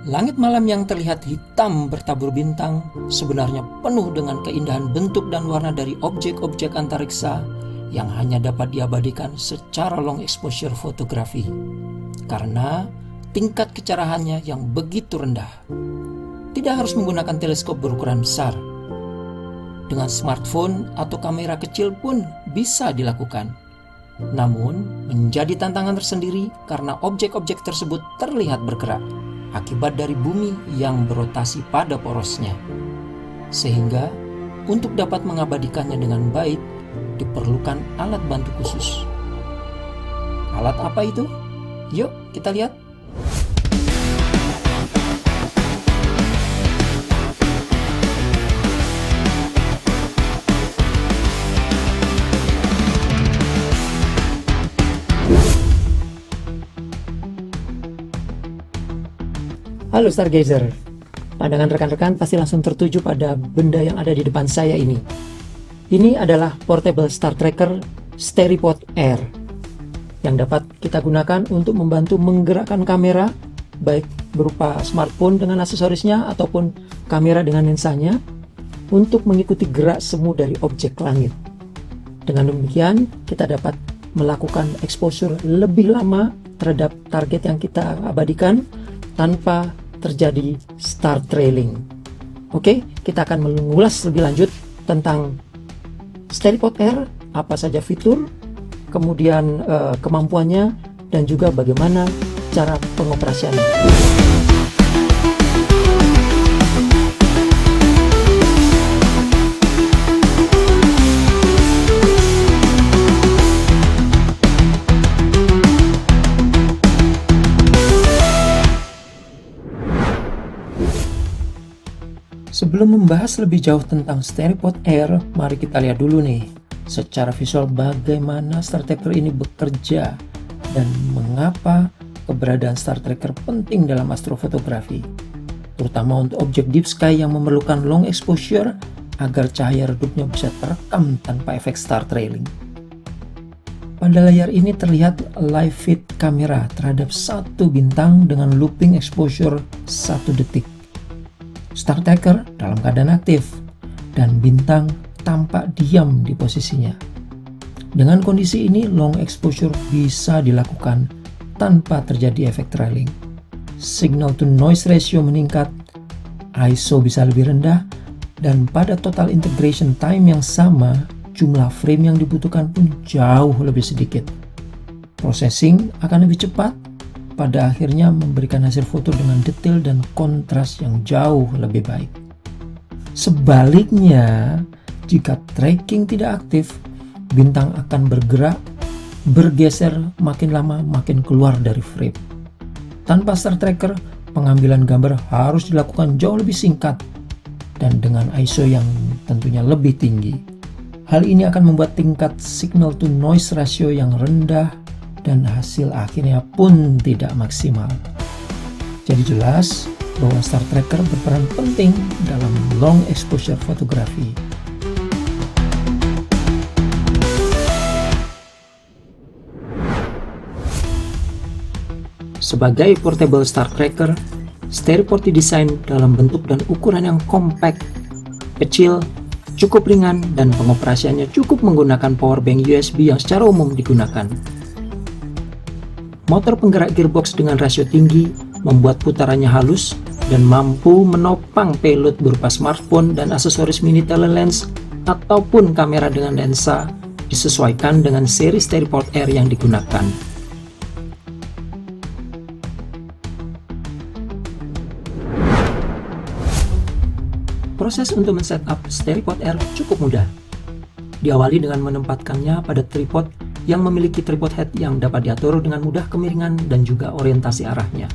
Langit malam yang terlihat hitam bertabur bintang sebenarnya penuh dengan keindahan bentuk dan warna dari objek-objek antariksa yang hanya dapat diabadikan secara long exposure fotografi karena tingkat kecerahannya yang begitu rendah. Tidak harus menggunakan teleskop berukuran besar. Dengan smartphone atau kamera kecil pun bisa dilakukan. Namun, menjadi tantangan tersendiri karena objek-objek tersebut terlihat bergerak akibat dari bumi yang berotasi pada porosnya. Sehingga, untuk dapat mengabadikannya dengan baik, diperlukan alat bantu khusus. Alat apa itu? Yuk, kita lihat. Halo Stargazer, pandangan rekan-rekan pasti langsung tertuju pada benda yang ada di depan saya ini. Ini adalah Portable Star Tracker Steripod Air yang dapat kita gunakan untuk membantu menggerakkan kamera, baik berupa smartphone dengan aksesorisnya ataupun kamera dengan lensanya, untuk mengikuti gerak semu dari objek langit. Dengan demikian, kita dapat melakukan exposure lebih lama terhadap target yang kita abadikan tanpa terjadi star trailing. Oke, kita akan mengulas lebih lanjut tentang Steripod Air, apa saja fitur, kemudian kemampuannya, dan juga bagaimana cara pengoperasiannya. Sebelum membahas lebih jauh tentang Steripod Air, mari kita lihat dulu nih secara visual bagaimana Star Tracker ini bekerja dan mengapa keberadaan Star Tracker penting dalam astrofotografi, terutama untuk objek deep sky yang memerlukan long exposure agar cahaya redupnya bisa terekam tanpa efek star trailing. Pada layar ini terlihat live feed kamera terhadap satu bintang dengan looping exposure 1 detik. Star Tracker dalam keadaan aktif dan bintang tampak diam di posisinya. Dengan kondisi ini, long exposure bisa dilakukan tanpa terjadi efek trailing. Signal to noise ratio meningkat, ISO bisa lebih rendah, dan pada total integration time yang sama, jumlah frame yang dibutuhkan pun jauh lebih sedikit. Processing akan lebih cepat, pada akhirnya memberikan hasil foto dengan detail dan kontras yang jauh lebih baik. Sebaliknya, jika tracking tidak aktif, bintang akan bergerak, bergeser makin lama makin keluar dari frame. Tanpa Star Tracker, pengambilan gambar harus dilakukan jauh lebih singkat dan dengan ISO yang tentunya lebih tinggi. Hal ini akan membuat tingkat signal to noise ratio yang rendah dan hasil akhirnya pun tidak maksimal. Jadi jelas bahwa Star Tracker berperan penting dalam long exposure fotografi. Sebagai portable Star Tracker, Steripod didesain dalam bentuk dan ukuran yang compact, kecil, cukup ringan, dan pengoperasiannya cukup menggunakan power bank USB yang secara umum digunakan. Motor penggerak gearbox dengan rasio tinggi membuat putarannya halus dan mampu menopang payload berupa smartphone dan aksesoris mini telelens ataupun kamera dengan lensa disesuaikan dengan seri Steripod Air yang digunakan. Proses untuk men-setup Steripod Air cukup mudah. Diawali dengan menempatkannya pada tripod yang memiliki tripod head yang dapat diatur dengan mudah kemiringan dan juga orientasi arahnya.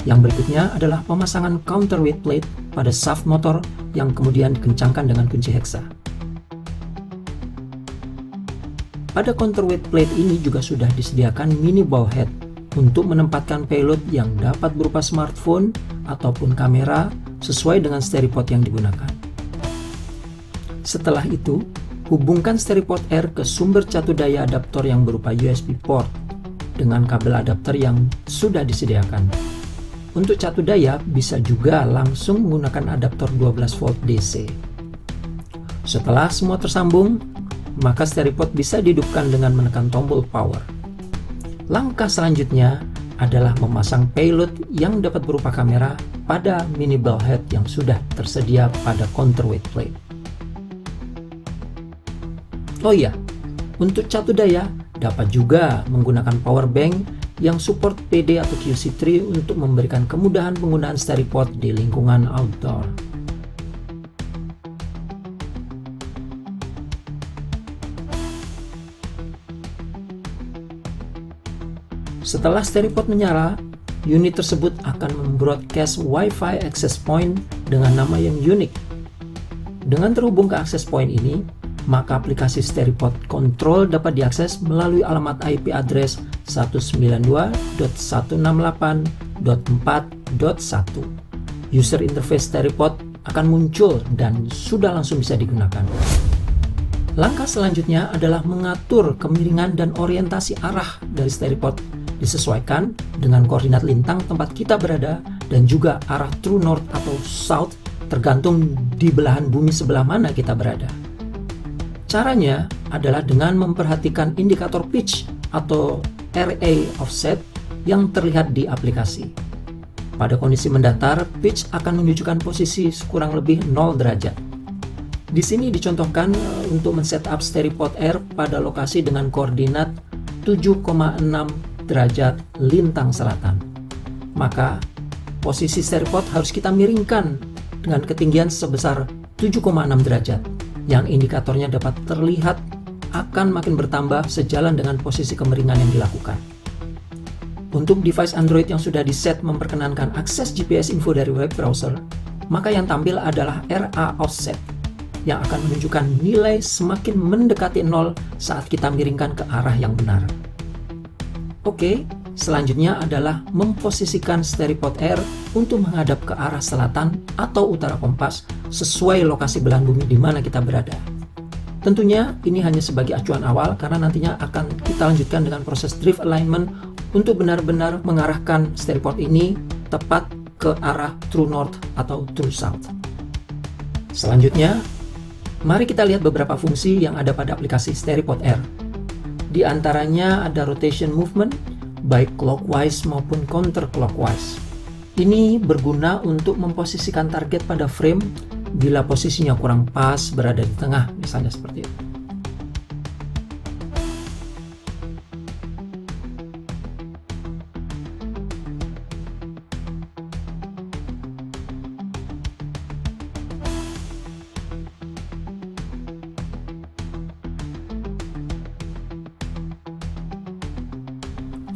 Yang berikutnya adalah pemasangan counterweight plate pada shaft motor yang kemudian dikencangkan dengan kunci hexa. Pada counterweight plate ini juga sudah disediakan mini bow head untuk menempatkan payload yang dapat berupa smartphone ataupun kamera sesuai dengan Steripod yang digunakan. Setelah itu, hubungkan Steripod Air ke sumber catu daya adaptor yang berupa USB port dengan kabel adapter yang sudah disediakan. Untuk catu daya bisa juga langsung menggunakan adaptor 12 volt DC. Setelah semua tersambung, maka SteriPod bisa dihidupkan dengan menekan tombol power. Langkah selanjutnya adalah memasang payload yang dapat berupa kamera pada mini ball head yang sudah tersedia pada counterweight plate. Oh iya, untuk catu daya dapat juga menggunakan power bank yang support PD atau QC3 untuk memberikan kemudahan penggunaan SteriPod di lingkungan outdoor. Setelah SteriPod menyala, unit tersebut akan membroadcast Wi-Fi access point dengan nama yang unik. Dengan terhubung ke access point ini, maka aplikasi SteriPod Control dapat diakses melalui alamat IP address 192.168.4.1. User interface SteriPod akan muncul dan sudah langsung bisa digunakan. Langkah selanjutnya adalah mengatur kemiringan dan orientasi arah dari SteriPod disesuaikan dengan koordinat lintang tempat kita berada dan juga arah true north atau south tergantung di belahan bumi sebelah mana kita berada. Caranya adalah dengan memperhatikan indikator pitch atau RA offset yang terlihat di aplikasi. Pada kondisi mendatar, pitch akan menunjukkan posisi kurang lebih 0 derajat. Di sini dicontohkan untuk men-setup SteriPod Air pada lokasi dengan koordinat 7,6 derajat lintang selatan. Maka, posisi SteriPod harus kita miringkan dengan ketinggian sebesar 7,6 derajat. Yang indikatornya dapat terlihat akan makin bertambah sejalan dengan posisi kemiringan yang dilakukan. Untuk device Android yang sudah diset memperkenankan akses GPS info dari web browser, maka yang tampil adalah RA offset yang akan menunjukkan nilai semakin mendekati 0 saat kita miringkan ke arah yang benar. Oke, selanjutnya adalah memposisikan SteriPod Air untuk menghadap ke arah selatan atau utara kompas sesuai lokasi belahan bumi di mana kita berada. Tentunya ini hanya sebagai acuan awal karena nantinya akan kita lanjutkan dengan proses drift alignment untuk benar-benar mengarahkan SteriPod ini tepat ke arah true north atau true south. Selanjutnya, mari kita lihat beberapa fungsi yang ada pada aplikasi SteriPod Air. Di antaranya ada rotation movement, baik clockwise maupun counterclockwise. Ini berguna untuk memposisikan target pada frame bila posisinya kurang pas berada di tengah, misalnya seperti itu.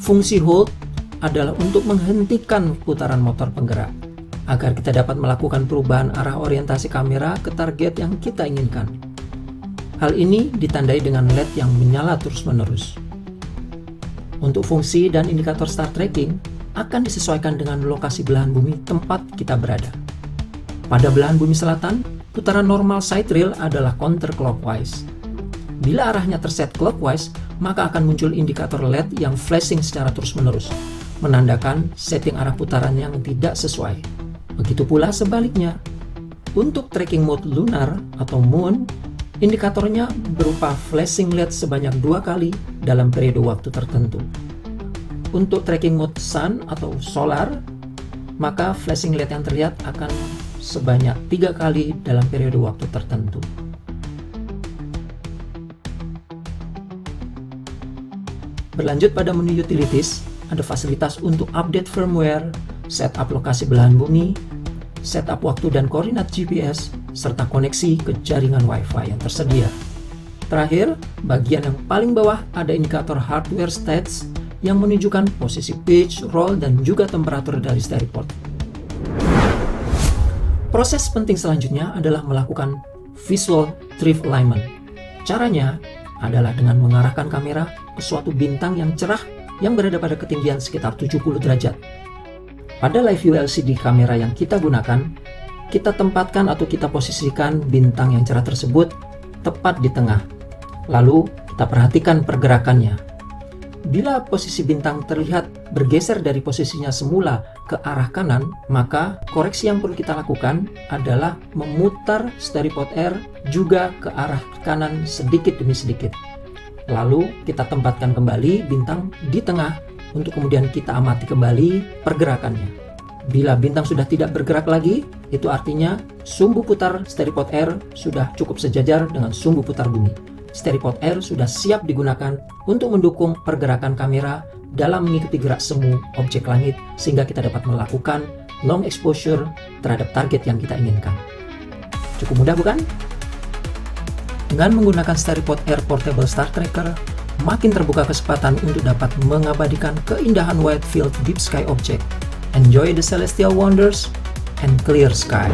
Fungsi hold adalah untuk menghentikan putaran motor penggerak agar kita dapat melakukan perubahan arah orientasi kamera ke target yang kita inginkan. Hal ini ditandai dengan LED yang menyala terus-menerus. Untuk fungsi dan indikator start tracking akan disesuaikan dengan lokasi belahan bumi tempat kita berada. Pada belahan bumi selatan, putaran normal side rail adalah counterclockwise. Bila arahnya terset clockwise, maka akan muncul indikator LED yang flashing secara terus-menerus, menandakan setting arah putaran yang tidak sesuai. Begitu pula sebaliknya. Untuk tracking mode lunar atau moon, indikatornya berupa flashing LED sebanyak 2 kali dalam periode waktu tertentu. Untuk tracking mode sun atau solar, maka flashing LED yang terlihat akan sebanyak 3 kali dalam periode waktu tertentu. Berlanjut pada menu utilities, ada fasilitas untuk update firmware, setup lokasi belahan bumi, setup waktu dan koordinat GPS, serta koneksi ke jaringan Wi-Fi yang tersedia. Terakhir, bagian yang paling bawah ada indikator hardware stats yang menunjukkan posisi pitch, roll, dan juga temperatur dari SteriPod. Proses penting selanjutnya adalah melakukan visual drift alignment. Caranya adalah dengan mengarahkan kamera ke suatu bintang yang cerah yang berada pada ketinggian sekitar 70 derajat. Pada live view LCD kamera yang kita gunakan, kita tempatkan atau kita posisikan bintang yang cerah tersebut tepat di tengah. Lalu kita perhatikan pergerakannya. Bila posisi bintang terlihat bergeser dari posisinya semula ke arah kanan, maka koreksi yang perlu kita lakukan adalah memutar steripod R juga ke arah kanan sedikit demi sedikit. Lalu kita tempatkan kembali bintang di tengah untuk kemudian kita amati kembali pergerakannya. Bila bintang sudah tidak bergerak lagi, itu artinya sumbu putar steripod R sudah cukup sejajar dengan sumbu putar bumi. Steripod R sudah siap digunakan untuk mendukung pergerakan kamera dalam mengikuti gerak semu objek langit sehingga kita dapat melakukan long exposure terhadap target yang kita inginkan. Cukup mudah bukan? Dengan menggunakan Steripod R Portable Star Tracker, makin terbuka kesempatan untuk dapat mengabadikan keindahan wide field deep sky object. Enjoy the celestial wonders and clear sky.